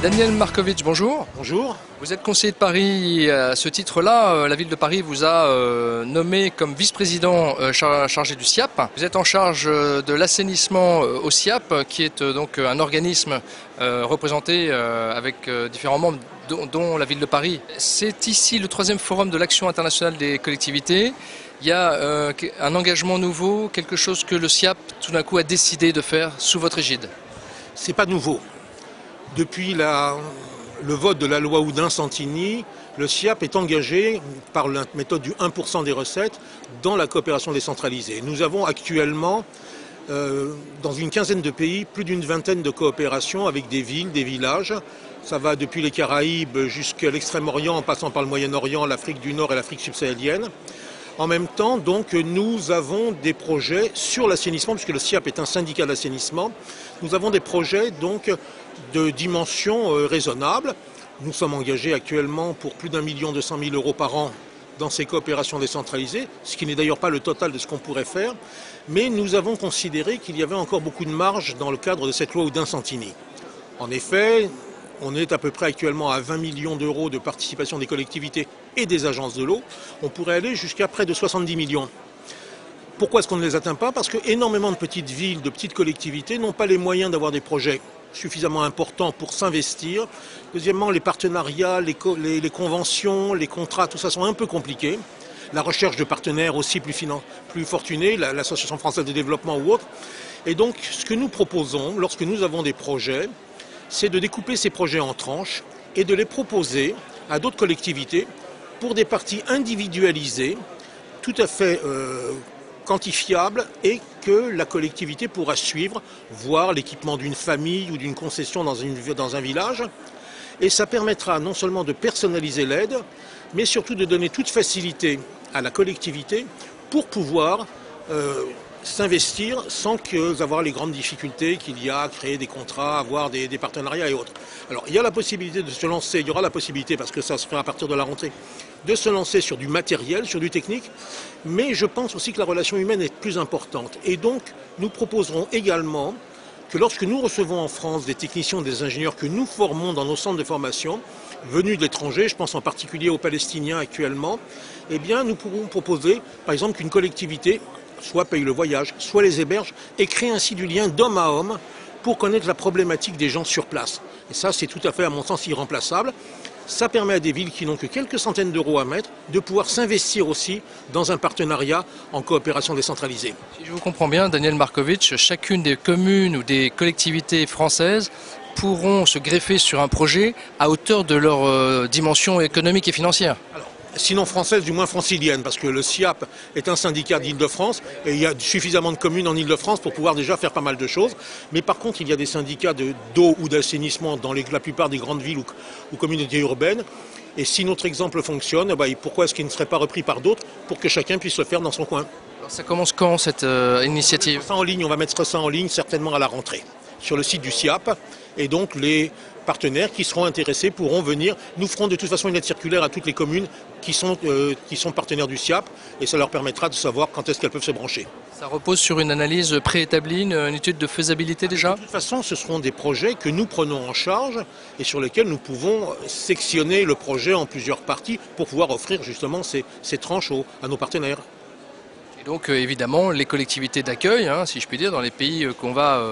Daniel Markovitch, bonjour. Bonjour. Vous êtes conseiller de Paris. À ce titre-là, la ville de Paris vous a nommé comme vice-président chargé du SIAP. Vous êtes en charge de l'assainissement au SIAP, qui est donc un organisme représenté avec différents membres, dont la ville de Paris. C'est ici le 3e forum de l'action internationale des collectivités. Il y a un engagement nouveau, quelque chose que le SIAP tout d'un coup a décidé de faire sous votre égide. C'est pas nouveau. Depuis le vote de la loi Oudin-Santini, le SIAP est engagé par la méthode du 1% des recettes dans la coopération décentralisée. Nous avons actuellement, dans une quinzaine de pays, plus d'une vingtaine de coopérations avec des villes, des villages. Ça va depuis les Caraïbes jusqu'à l'Extrême-Orient, en passant par le Moyen-Orient, l'Afrique du Nord et l'Afrique subsahélienne. En même temps, donc, nous avons des projets sur l'assainissement, puisque le SIAP est un syndicat d'assainissement. Nous avons des projets donc de dimension raisonnable. Nous sommes engagés actuellement pour plus d'1,2 million € par an dans ces coopérations décentralisées, ce qui n'est d'ailleurs pas le total de ce qu'on pourrait faire. Mais nous avons considéré qu'il y avait encore beaucoup de marge dans le cadre de cette loi Oudin-Santini. En effet, on est à peu près actuellement à 20 millions € de participation des collectivités et des agences de l'eau. On pourrait aller jusqu'à près de 70 millions. Pourquoi est-ce qu'on ne les atteint pas? Parce que énormément de petites villes, de petites collectivités n'ont pas les moyens d'avoir des projets suffisamment importants pour s'investir. Deuxièmement, les partenariats, les conventions, les contrats, tout ça sont un peu compliqués. La recherche de partenaires aussi plus fortunés, l'Association française de développement ou autre. Et donc, ce que nous proposons, lorsque nous avons des projets, c'est de découper ces projets en tranches et de les proposer à d'autres collectivités pour des parties individualisées, tout à fait quantifiables, et que la collectivité pourra suivre, voir l'équipement d'une famille ou d'une concession dans un village. Et ça permettra non seulement de personnaliser l'aide, mais surtout de donner toute facilité à la collectivité pour pouvoir s'investir sans avoir les grandes difficultés qu'il y a à créer des contrats, avoir des partenariats et autres. Alors il y a la possibilité de se lancer, il y aura la possibilité, parce que ça se fera à partir de la rentrée, de se lancer sur du matériel, sur du technique, mais je pense aussi que la relation humaine est plus importante. Et donc nous proposerons également que lorsque nous recevons en France des techniciens, des ingénieurs que nous formons dans nos centres de formation, venus de l'étranger, je pense en particulier aux Palestiniens actuellement, eh bien nous pourrons proposer par exemple qu'une collectivité soit paye le voyage, soit les héberge, et crée ainsi du lien d'homme à homme pour connaître la problématique des gens sur place. Et ça, c'est tout à fait, à mon sens, irremplaçable. Ça permet à des villes qui n'ont que quelques centaines d'euros à mettre de pouvoir s'investir aussi dans un partenariat en coopération décentralisée. Si je vous comprends bien, Daniel Markovitch, chacune des communes ou des collectivités françaises pourront se greffer sur un projet à hauteur de leur dimension économique et financière. Alors, sinon française, du moins francilienne, parce que le SIAP est un syndicat d'Île-de-France et il y a suffisamment de communes en Île-de-France pour pouvoir déjà faire pas mal de choses. Mais par contre, il y a des syndicats d'eau ou d'assainissement dans la plupart des grandes villes ou communautés urbaines. Et si notre exemple fonctionne, pourquoi est-ce qu'il ne serait pas repris par d'autres pour que chacun puisse le faire dans son coin? Alors ça commence quand cette initiative? On va mettre ça en ligne certainement à la rentrée, sur le site du SIAP. Et donc les partenaires qui seront intéressés pourront venir. Nous ferons de toute façon une lettre circulaire à toutes les communes qui sont partenaires du SIAP, et ça leur permettra de savoir quand est-ce qu'elles peuvent se brancher. Ça repose sur une analyse préétablie, une étude de faisabilité déjà? De toute façon, ce seront des projets que nous prenons en charge et sur lesquels nous pouvons sectionner le projet en plusieurs parties pour pouvoir offrir justement ces tranches à nos partenaires. Et donc évidemment les collectivités d'accueil, si je puis dire, dans les pays qu'on va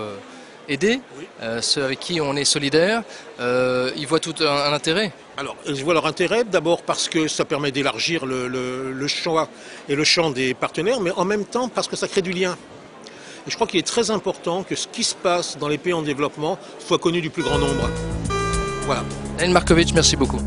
aider, Oui. Ceux avec qui on est solidaire, ils voient tout un intérêt. Alors, ils voient leur intérêt, d'abord parce que ça permet d'élargir le choix et le champ des partenaires, mais en même temps parce que ça crée du lien. Et je crois qu'il est très important que ce qui se passe dans les pays en développement soit connu du plus grand nombre. Voilà. Daniel Markovitch, merci beaucoup.